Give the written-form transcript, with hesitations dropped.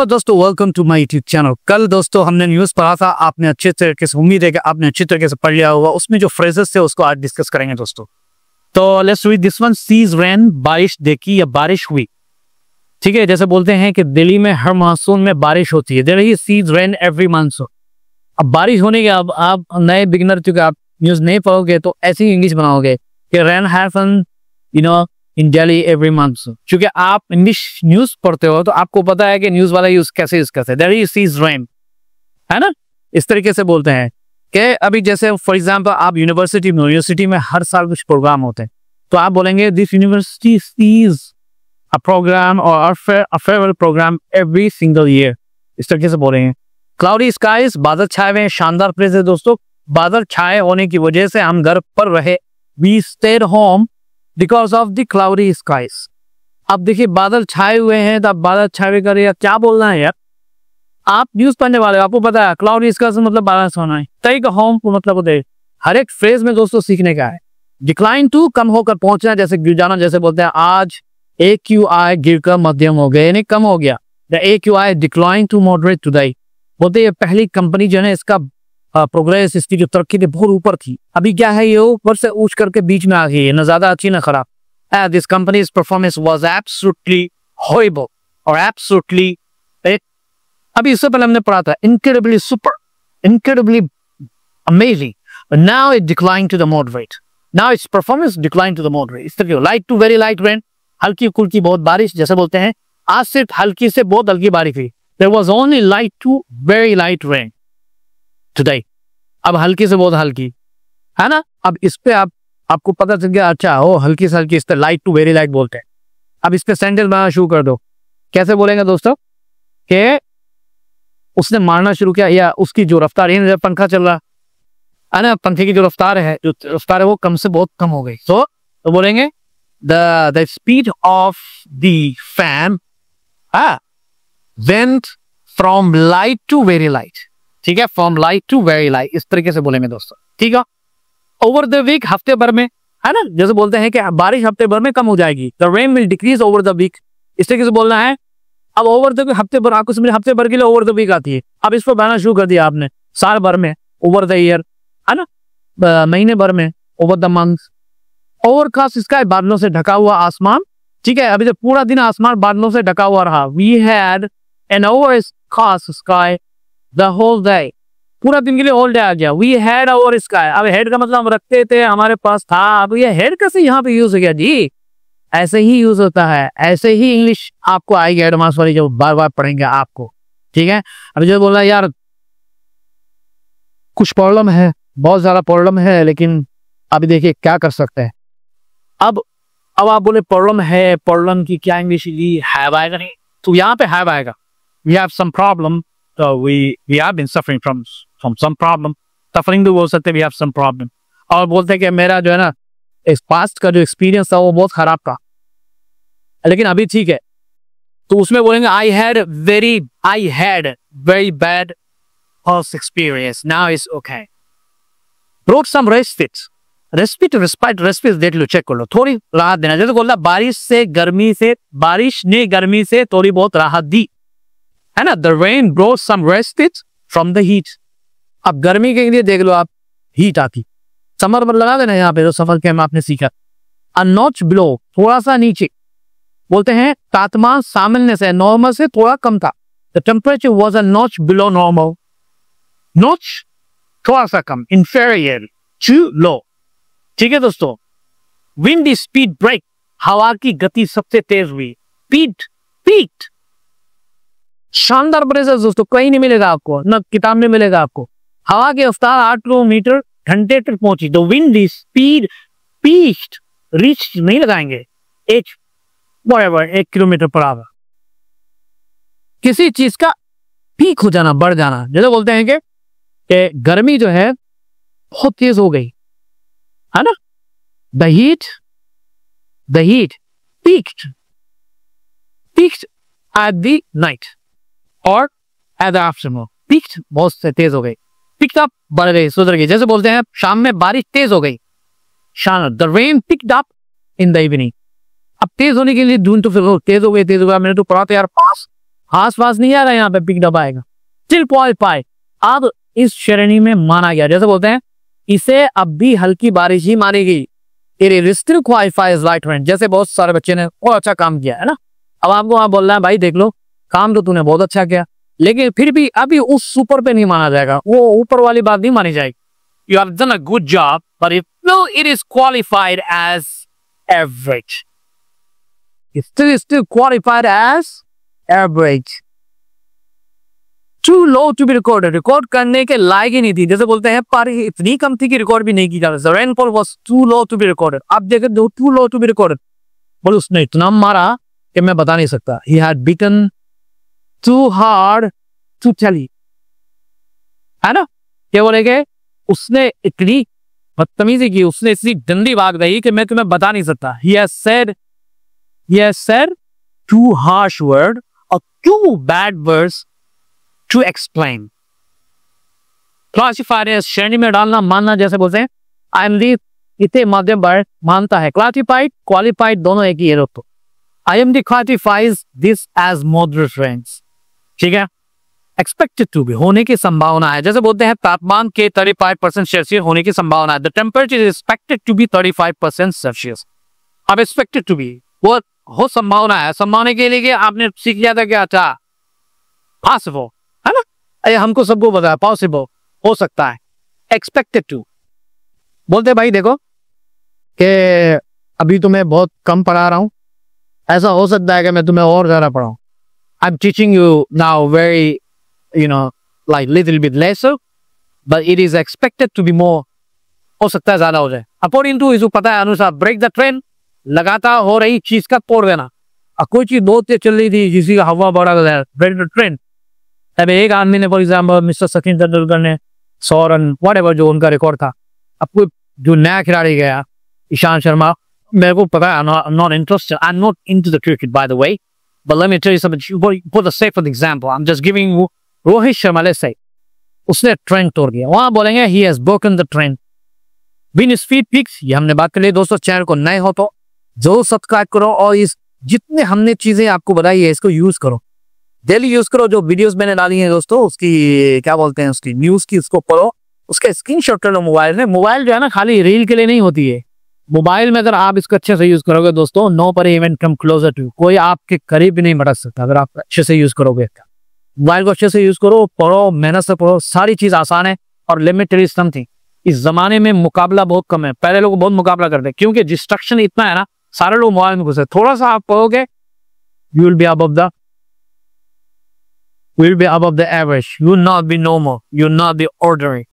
तो दोस्तों welcome to my YouTube channel. कल दोस्तों हमने न्यूज़ पढ़ा था, आपने अच्छे तरीके से, उम्मीद है कि आपने अच्छी तरीके से पढ़ लिया होगा। उसमें जो फ्रेजेस थे उसको आज डिस्कस करेंगे दोस्तों। तो let's read this one. Sees rain, बारिश देखी या बारिश हुई। ठीक है, जैसे बोलते हैं कि दिल्ली में हर मानसून में बारिश होती है। Delhi sees rain every monsoon. अब बारिश होने के अब आप नए बिगिनर, क्योंकि आप न्यूज़ नहीं पढ़ोगे तो ऐसी इंग्लिश बनाओगे कि rain happen in Delhi every monsoon. क्योंकि आप इंग्लिश न्यूज़ पढ़ते हो तो आपको पता है कि न्यूज़ वाला यूज कैसे यूज करते हैं। दिल्ली सीज रेन, है ना, इस तरीके से बोलते हैं कि अभी जैसे फॉर एग्जांपल आप यूनिवर्सिटी में हर साल कुछ प्रोग्राम होते हैं तो आप बोलेंगे this university sees a programme और a farewell programme every single year, इस तरीके से बोलेंगे। क्लाउडी स्काइज, बादल छाए हुए हैं। शानदार फ्रेज है दोस्तों। बादल छाए होने की वजह से हम घर पर रहे। We stayed home because of the cloudy skies. अब देखिए बादल छाए हुए हैं तो आप बादल छाए हुए कर क्या बोलना है यार। आप न्यूज पढ़ने वाले हो, आपको पता है क्लाउडी स्काइज मतलब बादल छाना है। तय का होम को मतलब होता है हर एक फ्रेज में दोस्तों सीखने का है। डिक्लाइन टू, कम होकर पहुंचना, जैसे गिर जाना, जैसे बोलते हैं आज AQI गिरकर मध्यम हो गया, यानी कम हो गया। The AQI decline to moderate today. बोलते हैं पहली कंपनी जो है इसका प्रोग्रेस, इसकी जो तरक्की थी बहुत ऊपर थी। अभी क्या है, ये ऊपर से ऊंच करके बीच में आ गई है, ना ज्यादा अच्छी ना खराब। This company's performance was absolutely horrible और एब्सोल्युटली, अभी इससे पहले हमने पढ़ा था incredibly super, incredibly amazing, now it decline to the moderate. Now its performance decline to the moderate. इस तरीके light to very light rain, हल्की फुल्की बहुत बारिश, जैसे बोलते हैं आज सिर्फ हल्की से बहुत हल्की बारिश हुई। There was only light to very light rain today. अब हल्की से बहुत हल्की, है ना। अब इस पे आपको पता चल गया, अच्छा हो हल्की से हल्की, इस पे लाइट टू वेरी लाइट बोलते हैं। अब इस पे सेंटेंस बनाना शुरू कर दो। कैसे बोलेंगे दोस्तों कि उसने मारना शुरू किया, या उसकी जो रफ्तार, ये पंखा चल रहा है ना, पंखे की जो रफ्तार है वो कम से बहुत कम हो गई। तो बोलेंगे the speed of the fan went from light to very light. ठीक है, from light to very light, इस तरीके से बोलेंगे दोस्तों। ठीक है, ओवर द वीक, हफ्ते भर में, है ना, जैसे बोलते हैं कि बारिश हफ्ते भर में कम हो जाएगी। The rain will decrease over the week, इस तरीके से बोलना है। अब ओवर द हफ्ते भर, आपको समझ हफ्ते भर के लिए ओवर द वीक आती है। अब इस पर बनाना शुरू कर दिया आपने। साल भर में ओवर द ईयर, है ना, महीने भर में over the month. Overcast sky, बादलों से ढका हुआ आसमान। ठीक है, अभी तो पूरा दिन आसमान बादलों से ढका हुआ रहा। We had an overcast sky the whole day, पूरा दिन के लिए होल डे आ गया। वी हैड ओवर स्काई, अब हेड का मतलब हम रखते थे, हमारे पास था। अब ये हेड कैसे यहाँ पे यूज हो गया जी? ऐसे ही यूज होता है, ऐसे ही इंग्लिश आपको आएगी एडवांस वाली, जो बार बार पढ़ेंगे आपको। ठीक है, अभी जो बोला यार कुछ प्रॉब्लम है, बहुत ज्यादा प्रॉब्लम है, लेकिन अभी देखिए क्या कर सकते हैं। अब आप बोले प्रॉब्लम है, प्रॉब्लम की क्या इंग्लिश ली, हैव आएगा नहीं, तो यहाँ पे हैव आएगा। We have some problem, so we have been suffering from some problem। suffering भी बोल सकते हैं, we have some problem। और बोलते हैं कि मेरा जो है ना इस पास्ट का जो एक्सपीरियंस था वो बहुत खराब था, लेकिन अभी ठीक है। तो उसमें बोलेंगे I had very bad past experience, now it's okay। wrote some respite देख लो, चेक कर लो, थोड़ी राहत देना। जैसे बोलता बारिश ने गर्मी से थोड़ी बहुत राहत दी, है ना। The rain brought some respite from the heat. अब गर्मी के लिए देख लो आप, हीट आती, समर पर लगा देना। यहाँ पे तो सफर के आपने सीखा। अ नॉच बिलो, थोड़ा सा नीचे, बोलते हैं तापमान सामान्य से, नॉर्मल से थोड़ा कम था। The temperature was a notch below normal. Notch थोड़ा सा कम, इंफीरियर टू लो। ठीक है दोस्तों। विंड स्पीड ब्रेक, हवा की गति सबसे तेज हुई। पीट, शानदार प्रेशर दोस्तों, कहीं नहीं मिलेगा आपको, ना किताब में मिलेगा आपको। हवा की रफ्तार 8 किलोमीटर घंटे तक पहुंची। तो विंड स्पीड पीच्ड, रीच नहीं लगाएंगे, H whatever, 1 kilometre per hour. किसी चीज का पीक हो जाना, बढ़ जाना, जैसे बोलते हैं कि गर्मी जो है बहुत तेज हो गई, है ना। The heat peaked at the night और एट द आफ्टरनून। पीक्ड बहुत तेज हो गई, पिक्ड अप बढ़ गई, सुधर गई। जैसे बोलते हैं शाम में बारिश तेज हो गई, शाम। The rain picked up in the evening. अब तेज होने के लिए धुंध तो फिर तेज हो गई। मैंने तो पढ़ा था यार, पास आसपास नहीं आ रहा, यहाँ पे पिक्ड अप आएगा। स्टिल क्वालिफाइड, अब इस श्रेणी में माना गया। जैसे बोलते हैं इसे अब भी हल्की बारिश ही मानी गई। It still qualifies light rain. जैसे बहुत सारे बच्चे ने बहुत अच्छा काम किया है ना, अब आपको वहां बोल रहा है भाई देख लो काम तो तूने बहुत अच्छा किया, लेकिन फिर भी अभी उस सुपर पे नहीं माना जाएगा, वो ऊपर वाली बात नहीं मानी जाएगी। You have done a good job but it is qualified as average. still qualified as average. Too low to be recorded. रिकॉर्ड करने के लायक ही नहीं थी। जैसे बोलते हैं पर इतनी कम थी कि रिकॉर्ड भी नहीं की जा सकती। Rainfall was too low to be recorded. आप देखें too low to be recorded, बोले उसने इतना मारा कि मैं बता नहीं सकता। He had beaten too hard to tell you. है ना, क्या बोलेगे, उसने इतनी बदतमीजी की, उसने इतनी गंदी बात कही कि मैं तुम्हें बता नहीं सकता। He has said too harsh word or too bad words to explain. Classified as श्रेणी में डालना, मानना, जैसे बोलते हैं आई एम दी इतने माध्यम पर मानता है। क्लासिफाइड क्वालिफाइड दोनों एक ही है दोस्तों। IMD classifies this as moderate range. ठीक है, एक्सपेक्टेड टू बी होने की संभावना है। जैसे बोलते हैं तापमान के 35% सेल्सियस होने की संभावना है। The temperature is expected to be 35% Celsius. अब एक्सपेक्टेड टू बी वो हो संभावना है, संभावना के लिए आपने सीख लिया था क्या था, पॉसिबल, है ना, अरे हमको सबको पता है पॉसिबल हो सकता है। एक्सपेक्टेड टू बोलते भाई देखो कि अभी तुम्हें बहुत कम पढ़ा रहा हूं, ऐसा हो सकता है कि मैं तुम्हें और ज्यादा पढ़ाऊं। I am teaching you now very like little bit lesser, but it is expected to be more. हो सकता है ज्यादा हो जाए अकॉर्डिंग टू इसको पता है अनुसार। ब्रेक द ट्रेंड, लगातार हो रही चीज का तोड़ देना। अब कोई चीज बहुत तेज चल रही थी, किसी का हवा बढ़ा गया, ब्रेक द ट्रेंड। अब एक आदमी ने for example mister Sachin Tendulkar ने 100 रन व्हाटएवर जो उनका रिकॉर्ड था, अब कोई जो नया खिलाड़ी गया ईशांत शर्मा, मेरे को पता है not interested, I am not into the cricket by the way, but let me tell you something for the sake of example, I'm just giving you Rohit Sharma ले सही, उसने ट्रेंड तोड़ दिया, वहां बोलेंगे he has broken the trend. Win speed picks ये हमने बात कर ली दोस्तों। चैनल को नए हो तो जरूर सब्सक्राइब करो और इस जितने हमने चीजें आपको बताई है इसको यूज करो, डेली यूज करो। जो वीडियोस मैंने डाली है दोस्तों उसकी क्या बोलते हैं, उसकी न्यूज की, उसको पढ़ो, उसका स्क्रीनशॉट कर लो मोबाइल में। मोबाइल जो है ना खाली रील के लिए नहीं होती है, मोबाइल में अगर आप इसको अच्छे से यूज करोगे दोस्तों, नो पर इवेंट कम क्लोजर टू, कोई आपके करीब भी नहीं बढ़ सकता अगर आप अच्छे से यूज करोगे। मोबाइल को अच्छे से यूज करो, पढ़ो, मेहनत से पढ़ो, सारी चीज आसान है। और let me tell you something, इस जमाने में मुकाबला बहुत कम है। पहले लोग बहुत मुकाबला करते हैं क्योंकि डिस्ट्रक्शन इतना है ना, सारे लोग मोबाइल में घुसे। थोड़ा सा आप पढ़ोगे, you will be above the average, you will not be normal, you will not be ordinary.